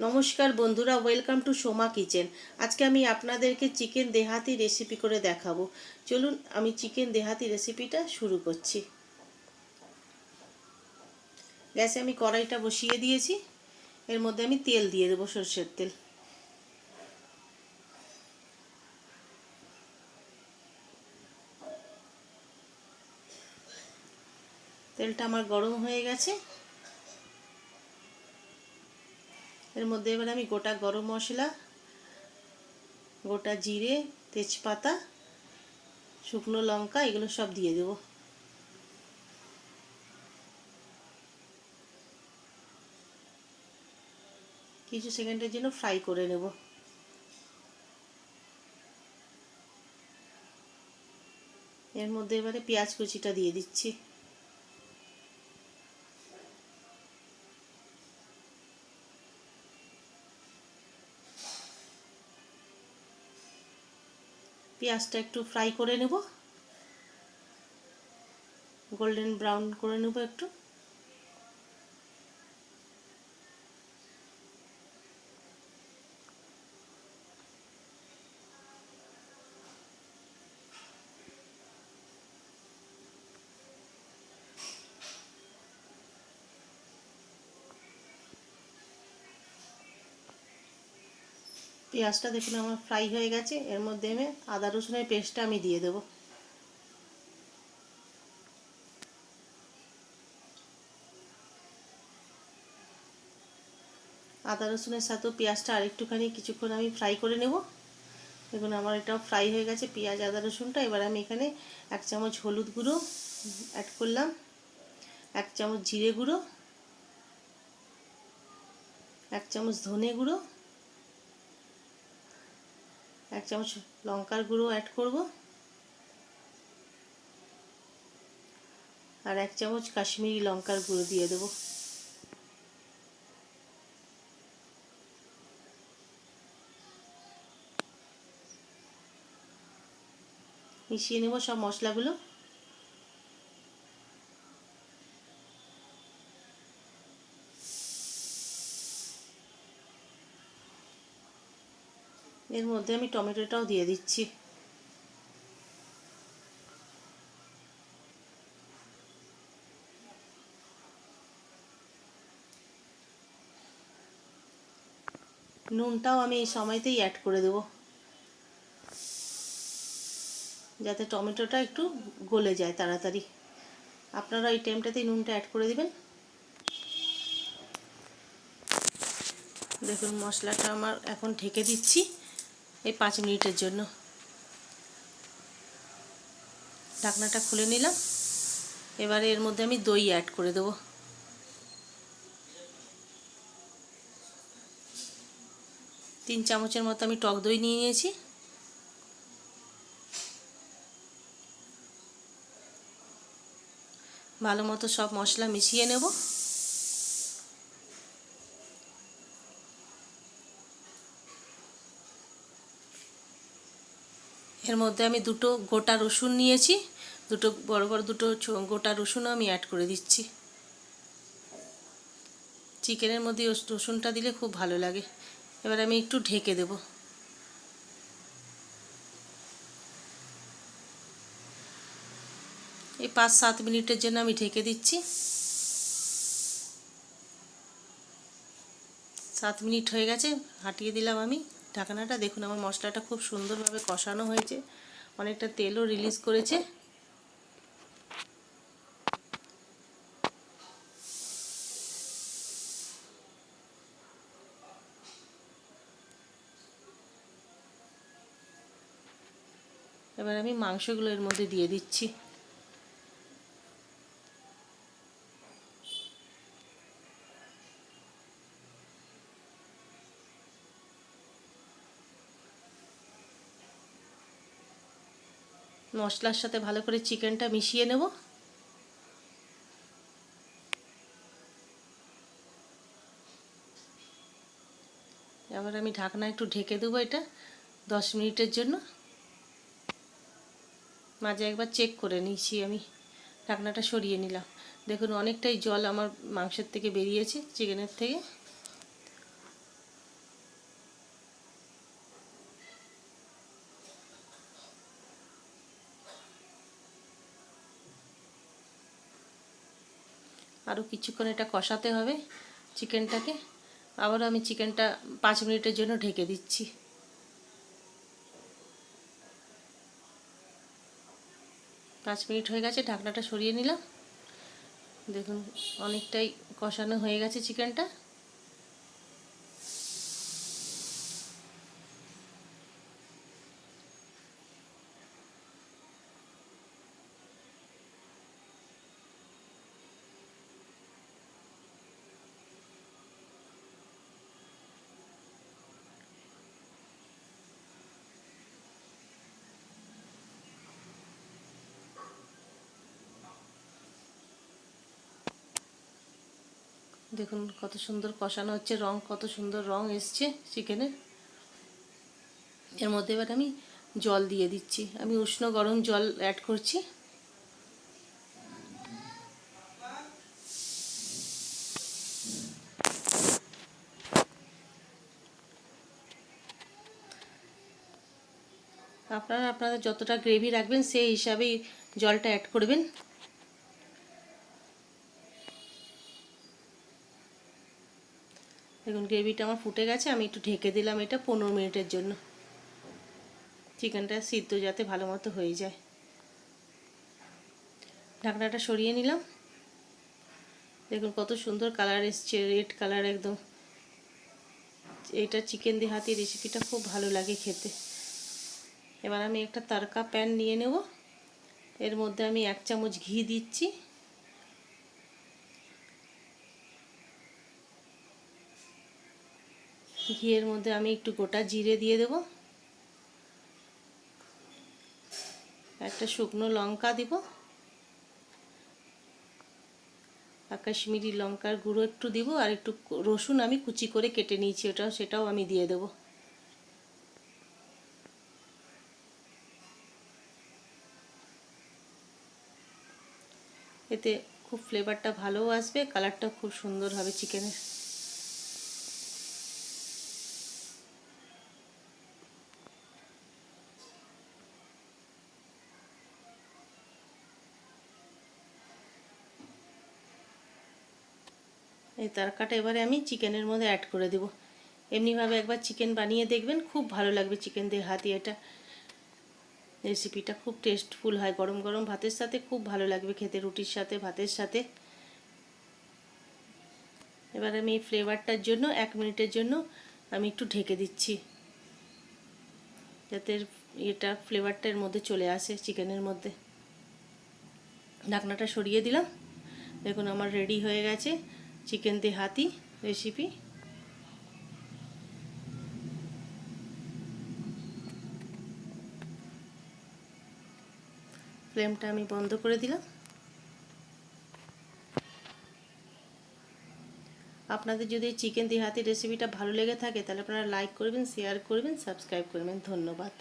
নমস্কার বন্ধুরা, welcome to Soma kitchen. আজকে আমি আপনাদেরকে চিকেন দেহাতি রেসিপি করে দেখাবো। চলুন আমি চিকেন দেহাতি রেসিপিটা শুরু করছি। গ্যাসে আমি কড়াইটা বসিয়ে দিয়েছি। এর মধ্যে আমি তেল দিয়ে দেবো, সরষের তেল। তেলটা আমার গরম হয়ে গেছে। এর মধ্যে এবার আমি গোটা গরম মশলা, গোটা জিরে, তেজপাতা, শুকনো লঙ্কা এগুলো সব দিয়ে দেবো। কিছু সেকেন্ডের জন্য ফ্রাই করে নেব। এর মধ্যে এবারে পেঁয়াজ কুচিটা দিয়ে দিচ্ছি। পেঁয়াজটা একটু ফ্রাই করে নেব, গোল্ডেন ব্রাউন করে নেব একটু। পেঁয়াজটা দেখুন আমার ফ্রাই হয়ে গেছে। এর মধ্যে আমি আদা রসুনের পেস্টটা আমি দিয়ে দেব। আদা রসুনের সাথেও পেঁয়াজটা আরেকটুখানি কিছুক্ষণ আমি ফ্রাই করে নেব। দেখুন আমার এটাও ফ্রাই হয়ে গেছে পেঁয়াজ আদা রসুনটা। এবার আমি এখানে 1 চামচ হলুদ গুঁড়ো অ্যাড করলাম, 1 চামচ জিরে গুঁড়ো, 1 চামচ ধনে গুঁড়ো, 1 চামচ লঙ্কার গুঁড়ো অ্যাড করব, আর 1 চামচ কাশ্মীরি লঙ্কার গুঁড়ো দিয়ে দেব। মিশিয়ে নেব সব মশলাগুলো। এর মধ্যে আমি টমেটোটাও দিয়ে দিচ্ছি। নুনটাও আমি এই সময়তেই অ্যাড করে দেব, যাতে টমেটোটা একটু গলে যায় তাড়াতাড়ি। আপনারা এই টাইমটাতেই নুনটা অ্যাড করে দিবেন। দেখুন মশলাটা আমার এখন ঢেকে দিচ্ছি এই 5 মিনিটের জন্য। ঢাকনাটা খুলে নিলাম। এবারে এর মধ্যে আমি দই অ্যাড করে দেব। তিন চামচের মতো আমি টক দই নিয়ে নিয়েছি। ভালো মতো সব মশলা মিশিয়ে নেব। এর মধ্যে আমি দুটো গোটা রসুন নিয়েছি, দুটো বড় বড় দুটো গোটা রসুনও আমি অ্যাড করে দিচ্ছি। চিকেনের মধ্যে রসুনটা দিলে খুব ভালো লাগে। এবার আমি একটু ঢেকে দেব। এই 5-7 মিনিটের জন্য আমি ঢেকে দিচ্ছি। 7 মিনিট হয়ে গেছে, হাঁটিয়ে দিলাম আমি ঢাকনাটা। দেখুন আমার মশলাটা খুব সুন্দরভাবে কষানো হয়েছে, অনেকটা তেলও রিলিজ করেছে। এবার আমি মাংসগুলো এর মধ্যে দিয়ে দিচ্ছি। মশলার সাথে ভালো করে চিকেনটা মিশিয়ে নেব। এবার আমি ঢাকনা একটু ঢেকে দেবো এটা 10 মিনিটের জন্য। মাঝে একবার চেক করে নিয়েছি আমি, ঢাকনাটা সরিয়ে নিলাম। দেখুন অনেকটাই জল আমার মাংসের থেকে বেরিয়েছে, চিকেনের থেকে। আরও কিছুক্ষণ এটা কষাতে হবে চিকেনটাকে। আবারও আমি চিকেনটা 5 মিনিটের জন্য ঢেকে দিচ্ছি। 5 মিনিট হয়ে গেছে, ঢাকনাটা সরিয়ে নিলাম। দেখুন অনেকটাই কষানো হয়ে গেছে চিকেনটা। দেখুন কত সুন্দর কষানো হচ্ছে, কত সুন্দর রং এসছে চিকেনের। এর মধ্যে এবার আমি জল দিয়ে দিচ্ছি। আমি উষ্ণ গরম জল অ্যাড করছি। আপনারা আপনাদের যতটা গ্রেভি রাখবেন সেই হিসাবেই জলটা অ্যাড করবেন। দেখুন গ্রেভিটা আমার ফুটে গেছে, আমি একটু ঢেকে দিলাম এটা 15 মিনিটের জন্য, চিকেনটা সিদ্ধ যাতে ভালো মতো হয়ে যায়। ঢাকনাটা সরিয়ে নিলাম। দেখুন কত সুন্দর কালার এসছে, রেড কালার একদম। এটা চিকেন দেহাতি রেসিপিটা খুব ভালো লাগে খেতে। এবার আমি একটা তড়কা প্যান নিয়ে নেব। এর মধ্যে আমি 1 চামচ ঘি দিচ্ছি। ঘিয়ের মধ্যে আমি একটু গোটা জিরে দিয়ে দেব, একটা শুকনো লঙ্কা দিব, আর কাশ্মীরি লঙ্কার গুঁড়ো একটু দিব, আর একটু রসুন আমি কুচি করে কেটে নিয়েছি, সেটাও আমি দিয়ে দেব। এতে খুব ফ্লেভারটা ভালোও আসবে, কালারটা খুব সুন্দর হবে চিকেনের। এই তরকাটা এবারে আমি চিকেনের মধ্যে অ্যাড করে দেব। এমনিভাবে একবার চিকেন বানিয়ে দেখবেন, খুব ভালো লাগবে। চিকেন দেহাতি এটা রেসিপিটা খুব টেস্টফুল হয়, গরম গরম ভাতের সাথে খুব ভালো লাগবে খেতে, রুটির সাথে, ভাতের সাথে। এবার আমি এই ফ্লেভারটার জন্য 1 মিনিটের জন্য আমি একটু ঢেকে দিচ্ছি, যাতে এটা ফ্লেভারটা এর মধ্যে চলে আসে চিকেনের মধ্যে। ঢাকনাটা সরিয়ে দিলাম। দেখুন আমার রেডি হয়ে গেছে চিকেন দেহাতি রেসিপি। ফ্লেমটা আমি বন্ধ করে দিলাম। আপনাদের যদি চিকেন দেহাতি রেসিপিটা ভালো লেগে থাকে তাহলে আপনারা লাইক করবেন, শেয়ার করবেন, সাবস্ক্রাইব করবেন। ধন্যবাদ।